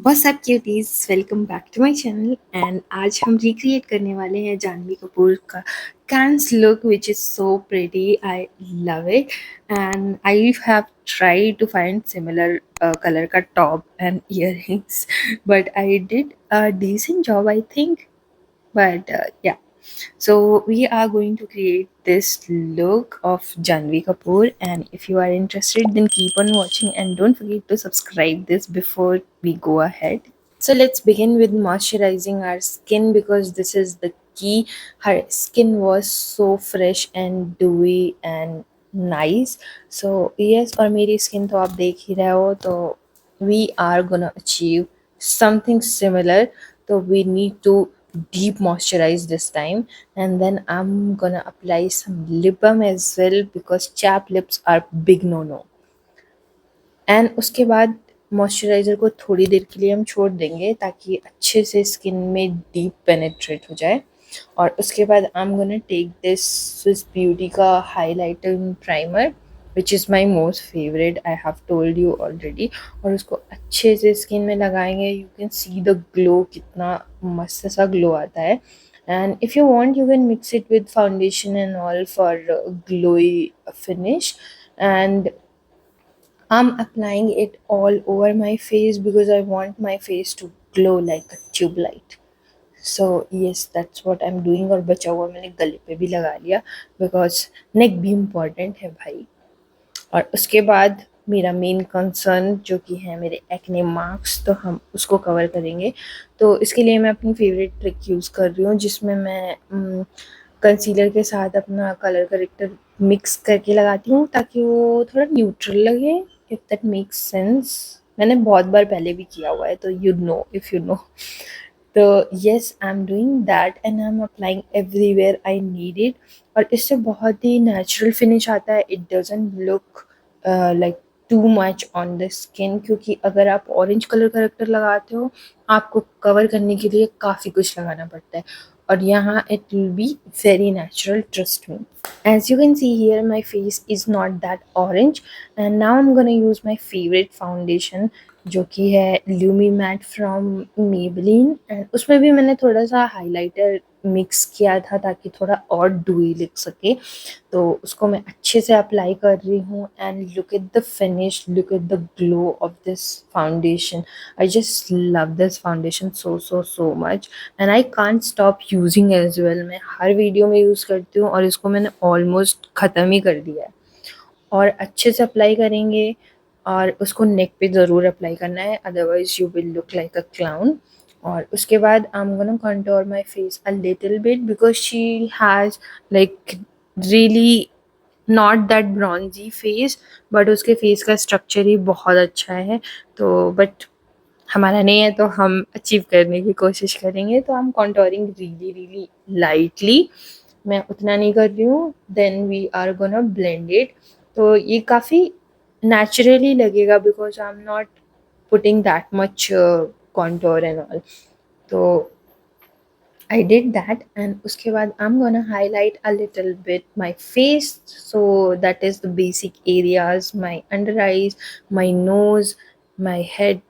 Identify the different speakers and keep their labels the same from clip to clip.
Speaker 1: What's up cuties, welcome back to my channel. And आज हम recreate करने वाले हैं जानवी कपूर का Cannes look which is so pretty. I love it and I have tried to find similar color का top and earrings, but I did a decent job, I think. But yeah, so we are going to create this look of Janvi Kapoor, and if you are interested, then keep on watching and don't forget to subscribe this before we go ahead. So let's begin with moisturizing our skin because this is the key. Her skin was so fresh and dewy and nice. So yes, और मेरी skin तो आप देख ही रहे हो, तो we are gonna achieve something similar. So we need to deep moisturize this time, and then I'm gonna apply some lip balm as well because chapped lips are big no. And उसके बाद moisturiser को थोड़ी देर के लिए हम छोड़ देंगे ताकि अच्छे से स्किन में डीप पेनेट्रेट हो जाए। और उसके बाद I am gonna take this Swiss Beauty का highlighter primer which is my most favourite, I have told you already. और उसको अच्छे से स्किन में लगाएंगे। You can see the glow, कितना मस्त सा ग्लो आता है। And if you want you can mix it with foundation and all for glowy finish. And I'm applying it all over my face because I want my face to glow like a tube light. So yes, that's what I'm doing। और बचा हुआ मैंने गले पे भी लगा लिया because नेक भी इम्पॉर्टेंट है भाई। और उसके बाद मेरा मेन कंसर्न जो कि है मेरे एक्ने मार्क्स, तो हम उसको कवर करेंगे। तो इसके लिए मैं अपनी फेवरेट ट्रिक यूज़ कर रही हूँ जिसमें मैं कंसीलर के साथ अपना कलर करेक्टर मिक्स करके लगाती हूँ ताकि वो थोड़ा न्यूट्रल लगे, इफ दैट मेक्स सेंस। मैंने बहुत बार पहले भी किया हुआ है, तो you know if you know. तो yes, I am doing that and I am applying everywhere I need it. और इससे बहुत ही नेचुरल फिनिश आता है। It doesn't look like too much on the skin, क्योंकि अगर आप ऑरेंज कलर करेक्टर लगाते हो आपको कवर करने के लिए काफ़ी कुछ लगाना पड़ता है, और यहाँ it will be very natural, trust me। As you can see here, my face is not that orange, and now I'm gonna use my favorite foundation जो कि है Lumi Matte from Maybelline। And उसमें भी मैंने थोड़ा सा highlighter mix किया था ताकि थोड़ा और डुई लिख सके। तो उसको मैं अच्छे से अप्लाई कर रही हूँ। And look at the finish, look at the glow of this foundation. I just love this foundation so much and I can't stop using as well. मैं हर वीडियो में यूज़ करती हूँ और इसको मैंने ऑलमोस्ट ख़त्म ही कर दिया है। और अच्छे से अप्लाई करेंगे और उसको नेक पे ज़रूर अप्लाई करना है, otherwise you will look like a clown. और उसके बाद I am gonna contour my face a little bit because she has like really not that bronzy face, but उसके फेस का स्ट्रक्चर ही बहुत अच्छा है। तो बट हमारा नहीं है, तो हम अचीव करने की कोशिश करेंगे। तो हम कॉन्टोरिंग रियली लाइटली, मैं उतना नहीं कर रही हूँ। Then we are gonna blend it. तो ये काफ़ी नेचुरली लगेगा because I am not putting that much contour and all. तो I did that, and उसके बाद I'm gonna highlight a little bit my face, so that is the basic areas, my under eyes, my nose, my head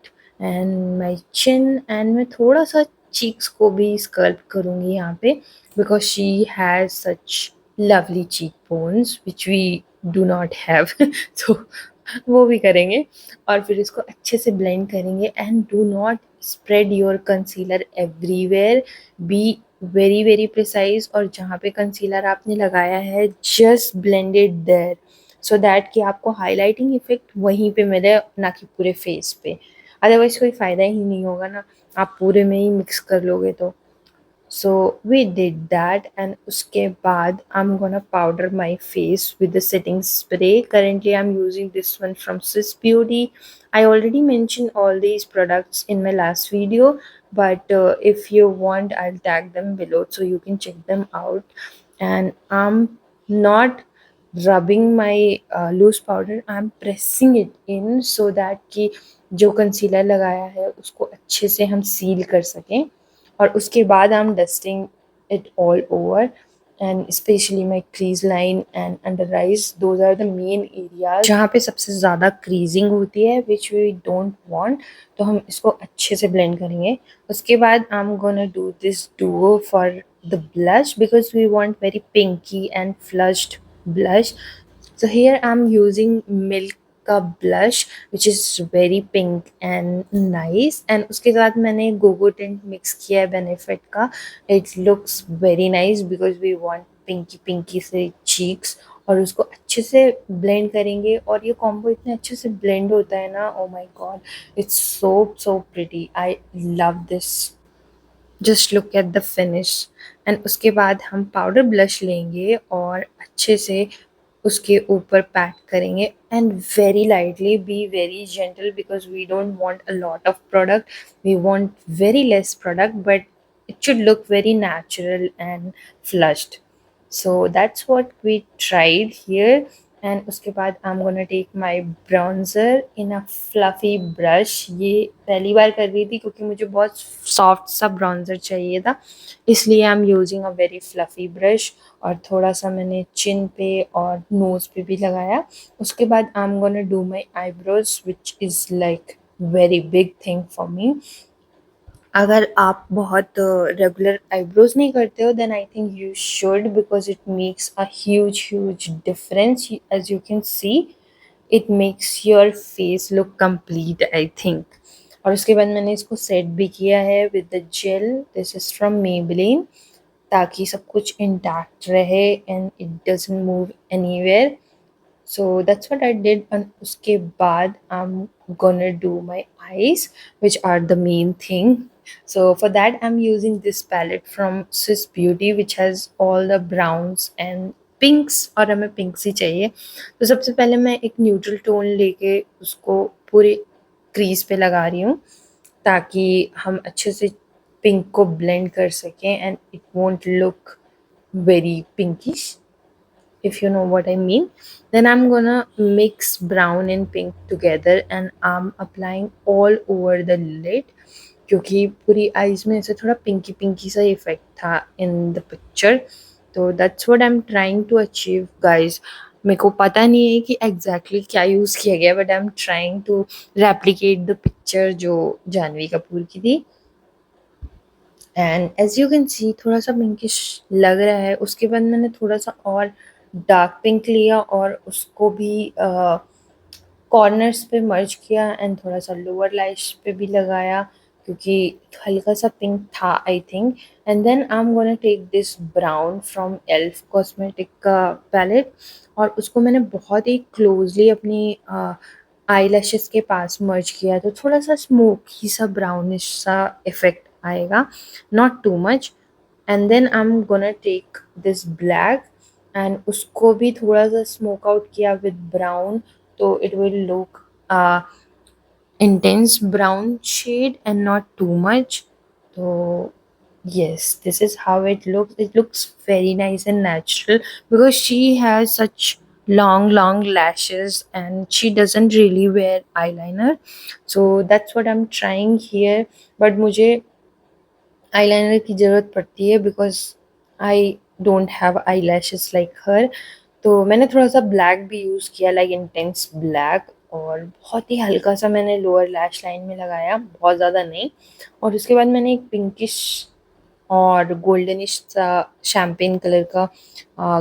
Speaker 1: and my chin, and मैं थोड़ा सा cheeks को भी sculpt करूँगी यहाँ पे because she has such lovely cheekbones which we do not have। तो वो भी करेंगे और फिर इसको अच्छे से ब्लेंड करेंगे। And do not spread your concealer everywhere, be very precise. और जहाँ पे कंसीलर आपने लगाया है just blended there, so that कि आपको हाईलाइटिंग इफेक्ट वहीं पे मिले, ना कि पूरे फेस पे। अदरवाइज कोई फ़ायदा ही नहीं होगा ना, आप पूरे में ही मिक्स कर लोगे तो। So we did that, and uske baad I'm gonna powder my face with the setting spray. Currently I'm using this one from Swiss Beauty. I already mentioned all these products in my last video, but if you want I'll tag them below so you can check them out। And I'm not rubbing my loose powder, I'm pressing it in so that कि जो concealer लगाया है उसको अच्छे से हम seal कर सकें। और उसके बाद I M dusting it all over. and especially my crease line and under eyes. Those are the main areas जहाँ पे सबसे ज़्यादा creasing होती है, which we don't want. तो हम इसको अच्छे से blend करेंगे. उसके बाद I'm gonna do this duo for the blush because we want very pinky and flushed blush. So here I'm using Milk का blush which is very pink and nice, and उसके साथ मैंने गोगो टिंट मिक्स किया है benefit का. It looks very nice because we want pinky pinky से cheeks, और उसको अच्छे से blend करेंगे. और ये combo इतने अच्छे से blend होता है ना, oh my god, it's so pretty. I love this. Just look at the finish. And उसके बाद हम पाउडर ब्लश लेंगे और अच्छे से उसके ऊपर पैक करेंगे, and very lightly, be very gentle because we don't want a lot of product, we want very less product but it should look very natural and flushed. So that's what we tried here. And उसके बाद I'm gonna take my bronzer in a fluffy brush. ये पहली बार कर रही थी क्योंकि मुझे बहुत सॉफ्ट सा ब्राउन्जर चाहिए था, इसलिए आई am using a very fluffy brush. और थोड़ा सा मैंने चिन पे और नोज़ पे भी लगाया. उसके बाद I am gonna do my eyebrows which is like very big thing for me. अगर आप बहुत रेगुलर आईब्रोज नहीं करते हो then I think you should, because it makes a huge difference. As you can see it makes your face look complete I think. और उसके बाद मैंने इसको सेट भी किया है with the gel. This is from Maybelline, ताकि सब कुछ इंटैक्ट रहे and it doesn't move anywhere. So that's what I did. And uske baad I'm gonna do my eyes, which are the main thing. So for that I'm using this palette from Swiss Beauty which has all the browns and pinks, और हमें pinks ही चाहिए. तो सबसे पहले मैं एक neutral tone लेके उसको पूरे क्रीज पे लगा रही हूँ ताकि हम अच्छे से पिंक को ब्लेंड कर सकें and it won't look very pinkish, if you know what I mean. Then I'm gonna mix brown and pink together and I'm applying all over the lid, क्योंकि पूरी आईज में ऐसे थोड़ा पिंकी पिंकी सा इफेक्ट था इन द पिक्चर. तो that's what I am trying to achieve guys. मेरे को पता नहीं है कि एग्जैक्टली क्या यूज़ किया गया, but I am trying to replicate the picture जो जानवी कपूर की थी. And as you can see थोड़ा सा पिंकिश लग रहा है. उसके बाद मैंने थोड़ा सा और डार्क पिंक लिया और उसको भी कॉर्नर्स पे मर्ज किया एंड थोड़ा सा लोअर लैश पे भी लगाया क्योंकि हल्का सा पिंक था I think. And then I am gonna take this brown from Elf cosmetic का पैलेट, और उसको मैंने बहुत ही क्लोजली अपनी आई लैशेस के पास मर्ज किया, तो थोड़ा सा स्मोकी सा ब्राउनिश सा इफेक्ट आएगा, not too much. And then I am gonna take this black and उसको भी थोड़ा सा स्मोक आउट किया विद ब्राउन, तो it will look intense brown shade and not too much. So yes, this is how it looks. It looks very nice and natural because she has such long lashes and she doesn't really wear eyeliner. So that's what I'm trying here. But मुझे eyeliner की ज़रूरत पड़ती है because I don't have eyelashes like her. तो मैंने थोड़ा सा black भी यूज़ किया, लाइक इंटेंस ब्लैक, और बहुत ही हल्का सा मैंने लोअर लैश लाइन में लगाया, बहुत ज़्यादा नहीं. और उसके बाद मैंने एक पिंकिश और गोल्डनिश सा शैम्पेन कलर का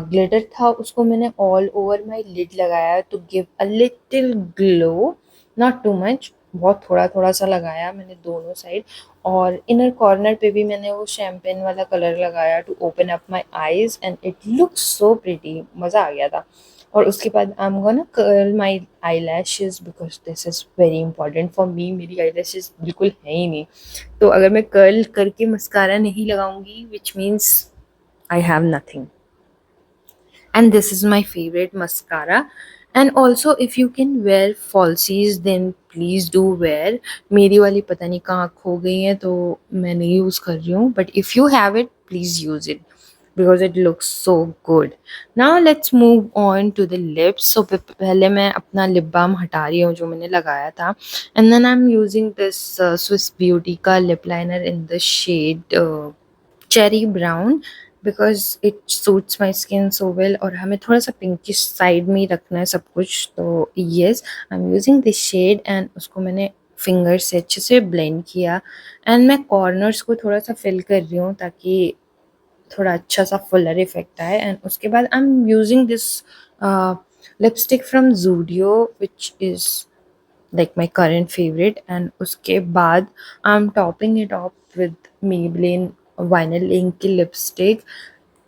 Speaker 1: ग्लिटर था, उसको मैंने ऑल ओवर माई लिड लगाया to give a little glow, not too much, बहुत थोड़ा थोड़ा सा लगाया मैंने दोनों साइड. और इनर कॉर्नर पे भी मैंने वो शैम्पेन वाला कलर लगाया to open up my eyes and it looks so pretty, मज़ा आ गया था. और उसके बाद I am gonna curl my eyelashes because this is very important for me. मेरी आई लैशेज़ बिल्कुल है ही नहीं, तो अगर मैं कर्ल करके मस्कारा नहीं लगाऊंगी which means I have nothing. And this is my favorite mascara. And also if you can wear falsies then please do wear. मेरी वाली पता नहीं कहाँ खो गई है तो मैं नहीं यूज़ कर रही हूँ, but if you have it please use it because it looks so good. Now let's move on to the lips. So पहले मैं अपना lip balm हटा रही हूँ जो मैंने लगाया था, and then I'm using this Swiss Beauty का lip liner in the shade cherry brown. Because it suits my skin so well, और हमें थोड़ा सा पिंकिश साइड में ही रखना है सब कुछ। तो yes, I am using this shade and उसको मैंने फिंगर से अच्छे से ब्लेंड किया। एंड मैं कॉर्नर्स को थोड़ा सा फिल कर रही हूँ ताकि थोड़ा अच्छा सा फुलर इफेक्ट आए। एंड उसके बाद I am using this lipstick from Zudio which is like my current favorite, and uske baad I'm topping it off with Maybelline vinyl ink की lipstick,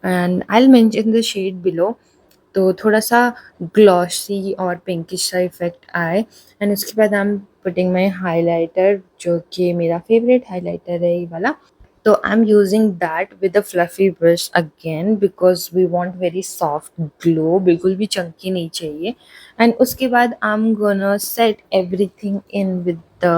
Speaker 1: and I'll mention the shade below। तो थोड़ा सा glossy और pinkish सा effect आए। And उसके बाद I am putting my highlighter, जो कि मेरा फेवरेट हाईलाइटर है ये वाला। So I'm using that with a fluffy brush again because we want very soft glow, बिल्कुल भी chunky नहीं चाहिए। And उसके बाद I'm gonna set everything in with the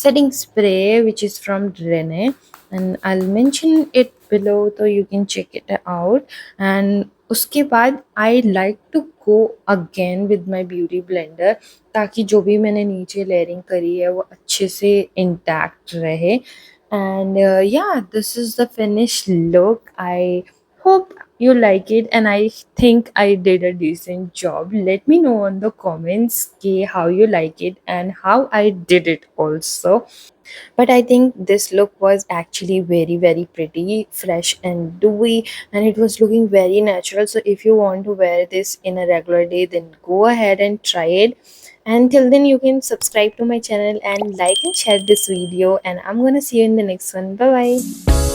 Speaker 1: setting spray which is from Rene, and I'll mention it below so you can check it out। And उसके बाद I like to go again with my beauty blender ताकि जो भी मैंने नीचे layering करी है वो अच्छे से इंटैक्ट रहे। And yeah, this is the finished look. I hope you like it, and I think I did a decent job. Let me know on the comments how you like it and how I did it also. But I think this look was actually very, very pretty, fresh and dewy, and it was looking very natural. So if you want to wear this in a regular day, then go ahead and try it. Until then, you can subscribe to my channel and like and share this video, and I'm gonna see you in the next one. Bye bye.